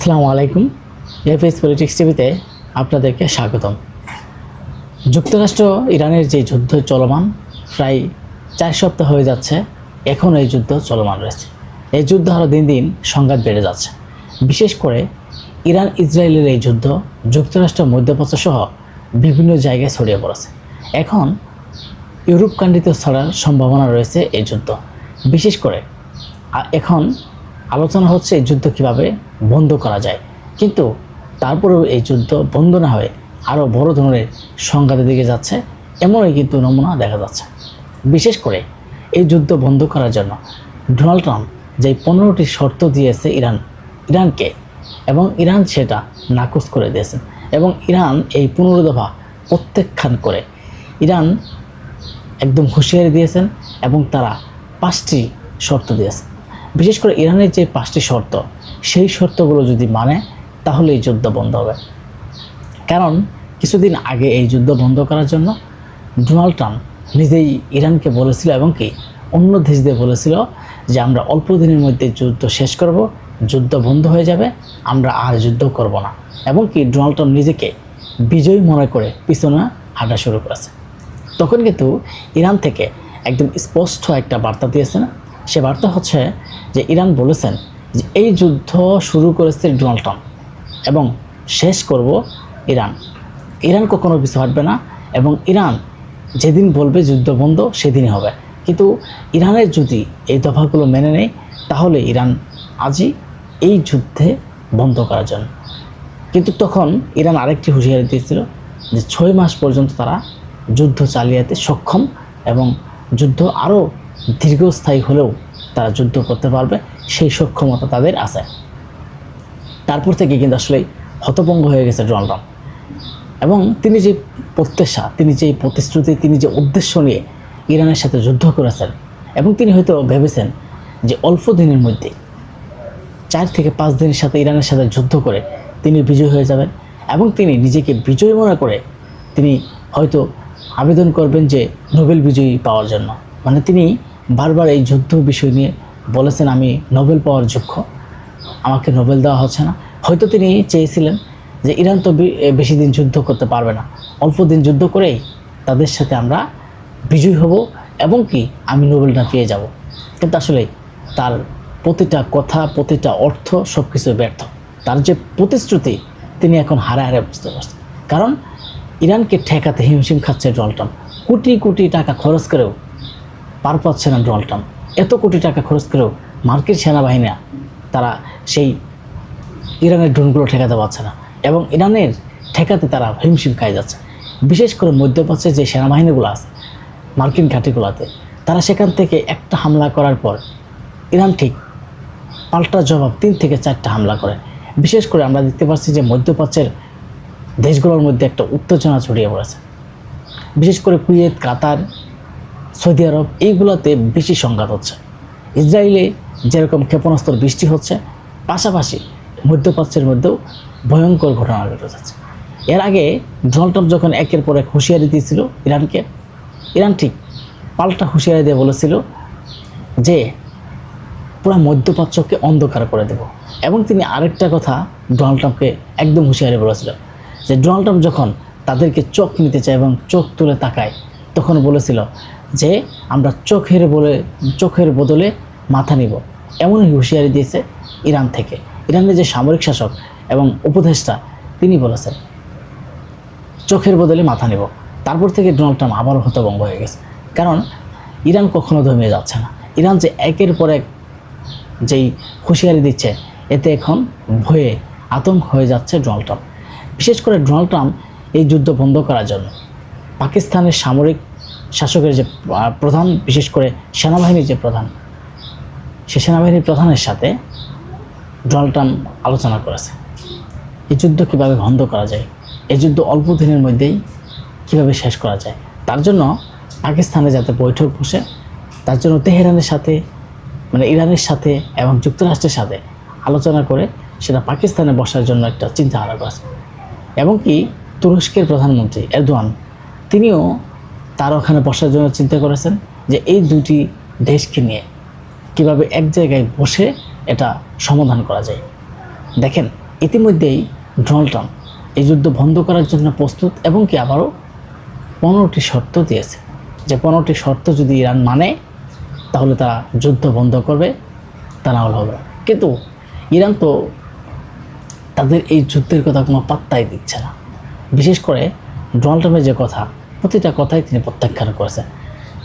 আসসালামু আলাইকুম। FS politics টিভিতে আপনাদেরকে স্বাগতম। যুক্তরাষ্ট্র ইরানের যে যুদ্ধ চলমান প্রায় 4 সপ্তাহ হয়ে যাচ্ছে, এখন এই যুদ্ধ চলমান রয়েছে। এই যুদ্ধ আরও দিন দিন সংঘাত বেড়ে যাচ্ছে। বিশেষ করে ইরান ইসরায়েলের এই যুদ্ধ যুক্তরাষ্ট্র মধ্যপ্রাচ্য সহ বিভিন্ন জায়গায় ছড়িয়ে পড়েছে। এখন ইউরোপ কান্ট্রিতে ছড়ার সম্ভাবনা রয়েছে এই যুদ্ধ। বিশেষ করে এখন আলোচনা হচ্ছে এই যুদ্ধ কীভাবে বন্ধ করা যায়, কিন্তু তারপরেও এই যুদ্ধ বন্ধ না হয়ে আরও বড় ধরনের সংঘাতের দিকে যাচ্ছে, এমনই কিন্তু নমুনা দেখা যাচ্ছে। বিশেষ করে এই যুদ্ধ বন্ধ করার জন্য ডোনাল্ড ট্রাম্প যে 15টি শর্ত দিয়েছে ইরানকে, এবং ইরান সেটা নাকচ করে দিয়েছে, এবং ইরান এই 15 দফা প্রত্যাখ্যান করে ইরান একদম হুঁশিয়ারি দিয়েছেন, এবং তারা 5টি শর্ত দিয়েছে। বিশেষ করে ইরানের যে 5টি শর্ত, সেই শর্তগুলো যদি মানে তাহলে এই যুদ্ধ বন্ধ হবে। কারণ কিছুদিন আগে এই যুদ্ধ বন্ধ করার জন্য ডোনাল্ড ট্রাম্প নিজেই ইরানকে বলেছিল, এবং কি অন্য দেশদের বলেছিল যে আমরা অল্প দিনের মধ্যে যুদ্ধ শেষ করব, যুদ্ধ বন্ধ হয়ে যাবে, আমরা আর যুদ্ধ করব না। এবং কি ডোনাল্ড ট্রাম্প নিজেকে বিজয়ী মনে করে পিছনে হাঁটা শুরু করেছে। তখন কিন্তু ইরান থেকে একদম স্পষ্ট একটা বার্তা দিয়েছেন। সে বার্তা হচ্ছে যে ইরান বলেছেন যে এই যুদ্ধ শুরু করেছে ডোনাল্ড ট্রাম্প, এবং শেষ করব ইরান। ইরান কখনো পিছু হাঁটবে না, এবং ইরান যেদিন বলবে যুদ্ধ বন্ধ সেদিনই হবে। কিন্তু ইরানের যদি এই দফাগুলো মেনে নেয়, তাহলে ইরান আজই এই যুদ্ধে বন্ধ করার জন্য। কিন্তু তখন ইরান আরেকটি হুঁশিয়ারি দিয়েছিল যে 6 মাস পর্যন্ত তারা যুদ্ধ চালিয়ে যেতে সক্ষম, এবং যুদ্ধ আরও দীর্ঘস্থায়ী হলেও তারা যুদ্ধ করতে পারবে, সেই সক্ষমতা তাদের আছে। তারপর থেকে কিন্তু আসলে হতভম্ব হয়ে গেছে ডোনাল্ড ট্রাম্প, এবং তিনি যে প্রত্যাশা, তিনি যে প্রতিশ্রুতি, তিনি যে উদ্দেশ্য নিয়ে ইরানের সাথে যুদ্ধ করেছেন, এবং তিনি হয়তো ভেবেছেন যে অল্প দিনের মধ্যে 4 থেকে 5 দিনের সাথে ইরানের সাথে যুদ্ধ করে তিনি বিজয়ী হয়ে যাবেন, এবং তিনি নিজেকে বিজয়ী মনে করে তিনি হয়তো আবেদন করবেন যে নোবেল বিজয়ী পাওয়ার জন্য। মানে তিনি বারবার এই যুদ্ধ বিষয় নিয়ে বলেছেন, আমি নোবেল পাওয়ার যোগ্য, আমাকে নোবেল দেওয়া হচ্ছে না। হয়তো তিনি চেয়েছিলেন যে ইরান তো বেশি দিন যুদ্ধ করতে পারবে না, অল্প দিন যুদ্ধ করেই তাদের সাথে আমরা বিজয়ী হব, এবং কি আমি নোবেলটা পেয়ে যাব। কিন্তু আসলে তার প্রতিটা কথা, প্রতিটা অর্থ সব কিছু ব্যর্থ। তার যে প্রতিশ্রুতি তিনি এখন হারে হারে বুঝতে পারছেন। কারণ ইরানকে ঠেকাতে হিমশিম খাচ্ছে ডোনাল্ড ট্রাম্প। কোটি কোটি টাকা খরচ করেও পার পাচ্ছে না ডোনাল্ড ট্রাম্প। এত কোটি টাকা খরচ করেও মার্কিন সেনাবাহিনীরা তারা সেই ইরানের ড্রোনগুলো ঠেকাতে পারছে না, এবং ইরানের ঠেকাতে তারা হিমশিম খাই যাচ্ছে। বিশেষ করে মধ্যপ্রাচ্যে যে সেনাবাহিনীগুলো আছে মার্কিন ঘাঁটিগুলোতে, তারা সেখান থেকে একটা হামলা করার পর ইরান ঠিক পাল্টা জবাব 3 থেকে 4টা হামলা করে। বিশেষ করে আমরা দেখতে পাচ্ছি যে মধ্যপ্রাচ্যের দেশগুলোর মধ্যে একটা উত্তেজনা ছড়িয়ে পড়েছে। বিশেষ করে কুয়েত, কাতার, সৌদি আরব, এইগুলোতে বেশি সংঘাত হচ্ছে। ইসরায়েলে যেরকম ক্ষেপণাস্ত্র বৃষ্টি হচ্ছে, পাশাপাশি মধ্যপ্রাচ্যের মধ্যেও ভয়ঙ্কর ঘটনা ঘটে যাচ্ছে। এর আগে ডোনাল্ড ট্রাম্প যখন একের পর এক হুঁশিয়ারি দিয়েছিল ইরানকে, ইরান ঠিক পাল্টা হুঁশিয়ারি দিয়ে বলেছিল যে পুরো মধ্যপ্রাচ্যকে অন্ধকার করে দেব। এবং তিনি আরেকটা কথা ডোনাল্ড ট্রাম্পকে একদম হুঁশিয়ারি বলেছিল যে ডোনাল্ড ট্রাম্প যখন তাদেরকে চোখ নিতে চায় এবং চোখ তুলে তাকায়, তখন বলেছিল যে আমরা চোখের বদলে মাথা নিব। এমনই হুঁশিয়ারি দিয়েছে ইরান থেকে। ইরানের যে সামরিক শাসক এবং উপদেষ্টা, তিনি বলেছেন চোখের বদলে মাথা নিব। তারপর থেকে ডোনাল্ড ট্রাম্প আবারও হতভম্ব হয়ে গেছে। কারণ ইরান কখনো দমিয়ে যাচ্ছে না। ইরান যে একের পর এক যেই হুঁশিয়ারি দিচ্ছে, এতে এখন ভয়ে আতঙ্ক হয়ে যাচ্ছে ডোনাল্ড ট্রাম্প। বিশেষ করে ডোনাল্ড ট্রাম্প এই যুদ্ধ বন্ধ করার জন্য পাকিস্তানের সামরিক শাসকের যে প্রধান, বিশেষ করে সেনাবাহিনীর যে প্রধান, সে সেনাবাহিনীর প্রধানের সাথে ডোনাল্ড ট্রাম্প আলোচনা করেছে এই যুদ্ধ কীভাবে বন্ধ করা যায়, এই যুদ্ধ অল্প দিনের মধ্যেই কীভাবে শেষ করা যায়। তার জন্য পাকিস্তানে যাতে বৈঠক বসে, তার জন্য তেহরানের সাথে, মানে ইরানের সাথে এবং যুক্তরাষ্ট্রের সাথে আলোচনা করে সেটা পাকিস্তানে বসার জন্য একটা চিন্তাধারা করেছে। এবং কি তুরস্কের প্রধানমন্ত্রী এরদোয়ান, তিনিও তার ওখানে বসার জন্য চিন্তা করেছেন যে এই দুটি দেশকে নিয়ে কীভাবে এক জায়গায় বসে এটা সমাধান করা যায়। দেখেন ইতিমধ্যেই ডোনাল্ড ট্রাম্প এই যুদ্ধ বন্ধ করার জন্য প্রস্তুত এবং কি আবারও 15টি শর্ত দিয়েছে, যে 15টি শর্ত যদি ইরান মানে তাহলে তারা যুদ্ধ বন্ধ করবে, তা না হলে হবে। কিন্তু ইরান তো তাদের এই যুদ্ধের কথা কোনো পাত্তাই দিচ্ছে না। বিশেষ করে ডোনাল্ড ট্রাম্পের যে কথা, প্রতিটা কথাই তিনি প্রত্যাখ্যান করেছেন।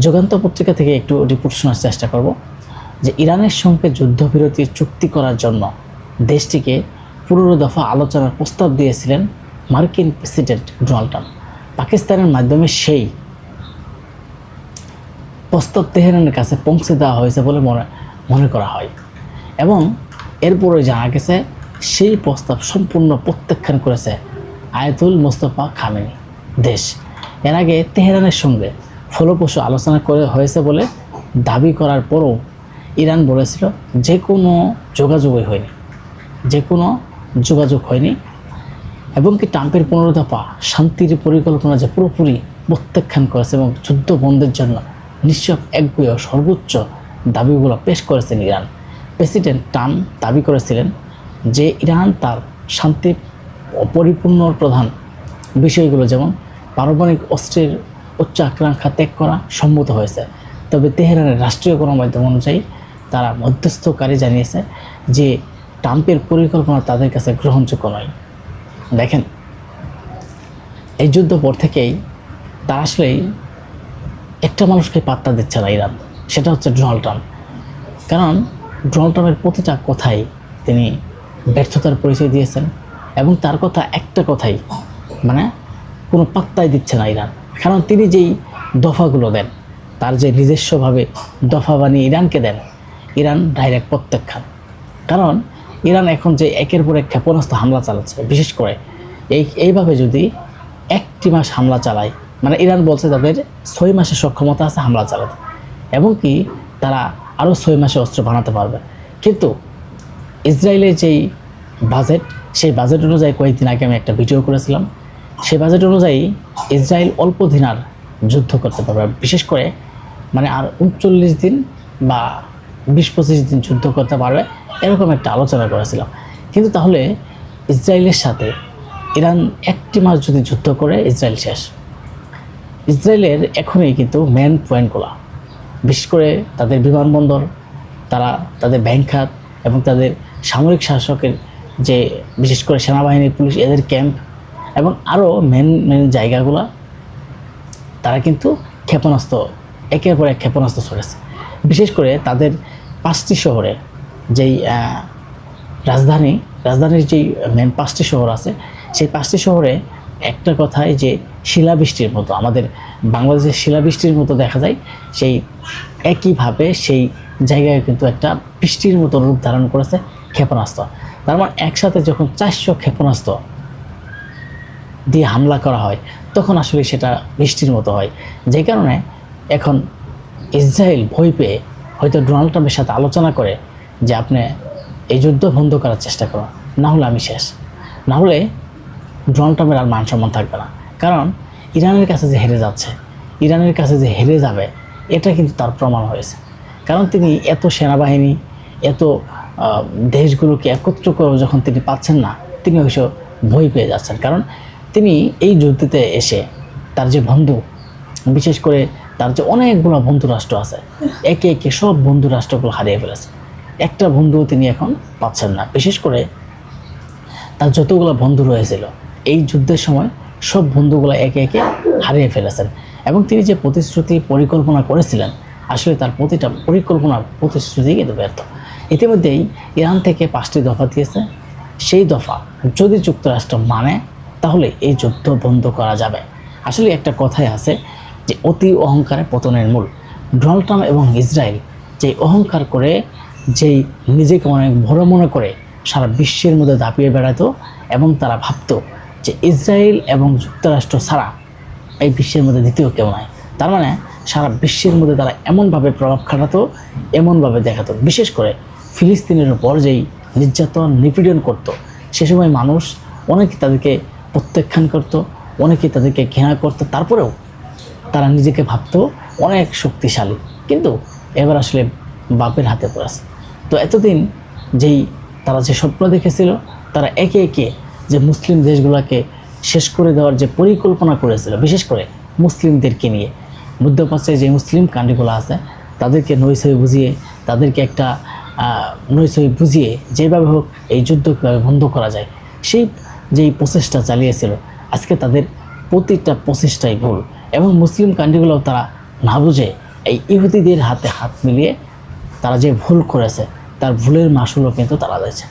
যুগান্তর পত্রিকা থেকে একটু রিপোর্ট শোনার চেষ্টা করব যে ইরানের সঙ্গে যুদ্ধবিরতি চুক্তি করার জন্য দেশটিকে 15 দফা আলোচনার প্রস্তাব দিয়েছিলেন মার্কিন প্রেসিডেন্ট ডোনাল্ড ট্রাম্প। পাকিস্তানের মাধ্যমে সেই প্রস্তাব তেহরানের কাছে পৌঁছে দেওয়া হয়েছে বলে মনে করা হয় এবং এরপরে জানা গেছে সেই প্রস্তাব সম্পূর্ণ প্রত্যাখ্যান করেছে আয়াতুল মোস্তফা খামেনি দেশ। এর আগে তেহরানের সঙ্গে ফলপ্রসূ আলোচনা করে হয়েছে বলে দাবি করার পরও ইরান বলেছিল যে কোনো যোগাযোগই হয়নি, এবং কি ট্রাম্পের 15 দফা শান্তির পরিকল্পনা যে পুরোপুরি প্রত্যাখ্যান করেছে এবং যুদ্ধ বন্ধের জন্য নিশ্চয় একগুঁয়ে সর্বোচ্চ দাবিগুলো পেশ করেছেন ইরান। প্রেসিডেন্ট ট্রাম্প দাবি করেছিলেন যে ইরান তার শান্তি পরিপূর্ণ প্রধান বিষয়গুলো যেমন পারমাণবিক অস্ত্রের উচ্চ আকাঙ্ক্ষা ত্যাগ করা সম্মত হয়েছে। তবে তেহরানের রাষ্ট্রীয় গণমাধ্যম অনুযায়ী তারা মধ্যস্থকারী জানিয়েছে যে ট্রাম্পের পরিকল্পনা তাদের কাছে গ্রহণযোগ্য নয়। দেখেন, এই যুদ্ধ পর থেকেই তারা আসলেই একটা মানুষকে পাত্তা দিচ্ছে না ইরান, সেটা হচ্ছে ডোনাল্ড ট্রাম্প। কারণ ডোনাল্ড ট্রাম্পের প্রতিটা কথাই তিনি ব্যর্থতার পরিচয় দিয়েছেন এবং তার কথা একটা কথাই মানে কোনো পাত্তাই দিচ্ছে না ইরান। কারণ তিনি যেই দফাগুলো দেন, তার যে নিজস্বভাবে দফা বানিয়ে ইরানকে দেন, ইরান ডাইরেক্ট প্রত্যাখ্যান। কারণ ইরান এখন যে একের পর এক ক্ষেপণাস্ত্র হামলা চালাচ্ছে, বিশেষ করে এইভাবে যদি 1টি মাস হামলা চালায়, মানে ইরান বলছে তাদের 6 মাসের সক্ষমতা আছে হামলা চালাতে, এবং কি তারা আরও 6 মাসে অস্ত্র বানাতে পারবে। কিন্তু ইসরায়েলের যেই বাজেট, সেই বাজেট অনুযায়ী কয়েকদিন আগে আমি একটা ভিডিও করেছিলাম, সেই বাজেট অনুযায়ী ইসরায়েল অল্প দিন আর যুদ্ধ করতে পারবে, বিশেষ করে মানে আর 39 দিন বা 20-25 দিন যুদ্ধ করতে পারবে, এরকম একটা আলোচনা করেছিলাম। কিন্তু তাহলে ইসরায়েলের সাথে ইরান 1টি মাস যদি যুদ্ধ করে ইসরায়েল শেষ। ইসরায়েলের এখনই কিন্তু মেন পয়েন্টগুলো, বিশেষ করে তাদের বিমানবন্দর, তাদের ব্যাংক খাত এবং তাদের সামরিক শাসকের যে বিশেষ করে সেনাবাহিনী, পুলিশ, এদের ক্যাম্প এবং আরও মেন জায়গাগুলো তারা কিন্তু ক্ষেপণাস্ত্র একের পর এক ক্ষেপণাস্ত্র ছড়েছে। বিশেষ করে তাদের 5টি শহরে যেই রাজধানীর যেই মেন 5টি শহর আছে, সেই 5টি শহরে একটা কথাই যে শিলাবৃষ্টির মতো, আমাদের বাংলাদেশের শিলাবৃষ্টির মতো দেখা যায়, সেই একইভাবে সেই জায়গায় কিন্তু একটা বৃষ্টির মতো রূপ ধারণ করেছে ক্ষেপণাস্ত্র। তার মানে একসাথে যখন 400 ক্ষেপণাস্ত্র দিয়ে হামলা করা হয় তখন আসলে সেটা বৃষ্টির মতো হয়। যে কারণে এখন ইসরায়েল ভয় পেয়ে হয়তো ডোনাল্ড ট্রাম্পের সাথে আলোচনা করে যে আপনি এই যুদ্ধ বন্ধ করার চেষ্টা করুন, না হলে আমি শেষ, না হলে ডোনাল্ড ট্রাম্পের আর মান সম্মান থাকবে না। কারণ ইরানের কাছে যে হেরে যাচ্ছে, ইরানের কাছে যে হেরে যাবে, এটা কিন্তু তার প্রমাণ হয়েছে। কারণ তিনি এত সেনাবাহিনী, এত দেশগুলোকে একত্র করে যখন তিনি পাচ্ছেন না, তিনি অবশ্য ভয় পেয়ে যাচ্ছেন। কারণ তিনি এই যুদ্ধতে এসে তার যে বন্ধু, বিশেষ করে তার যে অনেকগুলো বন্ধু রাষ্ট্র আছে, একে একে সব বন্ধু রাষ্ট্রগুলো হারিয়ে ফেলেছে। একটা বন্ধুও তিনি এখন পাচ্ছেন না। বিশেষ করে তার যতগুলো বন্ধু রয়েছিল এই যুদ্ধের সময় সব বন্ধুগুলো একে একে হারিয়ে ফেলেছেন। এবং তিনি যে পরিকল্পনা করেছিলেন, আসলে তার প্রতিটা প্রতিশ্রুতি কিন্তু ব্যর্থ। ইতিমধ্যেই ইরান থেকে 5টি দফা দিয়েছে। সেই দফা যদি যুক্তরাষ্ট্র মানে তাহলে এই যুদ্ধ বন্ধ করা যাবে। আসলে একটা কথাই আছে যে অতি অহংকারে পতনের মূল। ডোনাল্ড ট্রাম্প এবং ইসরায়েল যে অহংকার করে, যেই নিজেকে অনেক বড় মনে করে সারা বিশ্বের মধ্যে দাপিয়ে বেড়াতো এবং তারা ভাবতো যে ইসরায়েল এবং যুক্তরাষ্ট্র ছাড়া এই বিশ্বের মধ্যে দ্বিতীয় কেউ নাই। তার মানে সারা বিশ্বের মধ্যে তারা এমনভাবে প্রভাব খাটাতো, এমনভাবে দেখাতো। বিশেষ করে ফিলিস্তিনের উপর যেই নির্যাতন নিপীড়ন করতো, সে সময় মানুষ অনেকে তাদেরকে প্রত্যাখ্যান করতো, অনেকে তাদেরকে ঘৃণা করতো। তারপরেও তারা নিজেকে ভাবতো অনেক শক্তিশালী, কিন্তু এবার আসলে বাপের হাতে পড়েছে। তো এতদিন যেই তারা যে স্বপ্ন দেখেছিল তারা একে একে যে মুসলিম দেশগুলোকে শেষ করে দেওয়ার যে পরিকল্পনা করেছিল, বিশেষ করে মুসলিমদেরকে নিয়ে, মধ্যপ্রাচ্যে যে মুসলিম কান্ট্রিগুলো আছে তাদেরকে নৈশয় বুঝিয়ে, তাদেরকে একটা নৈশয় বুঝিয়ে যেভাবে হোক এই যুদ্ধ কীভাবে বন্ধ করা যায়, সেই যেই প্রচেষ্টা চালিয়েছিল, আজকে তাদের প্রতিটা প্রচেষ্টাই ভুল। এবং মুসলিম কান্ট্রিগুলো তারা না বুঝে এই ইহুদিদের হাতে হাত মিলিয়ে তারা যে ভুল করেছে তার ভুলের মাসুলও কিন্তু তারা দিয়েছে।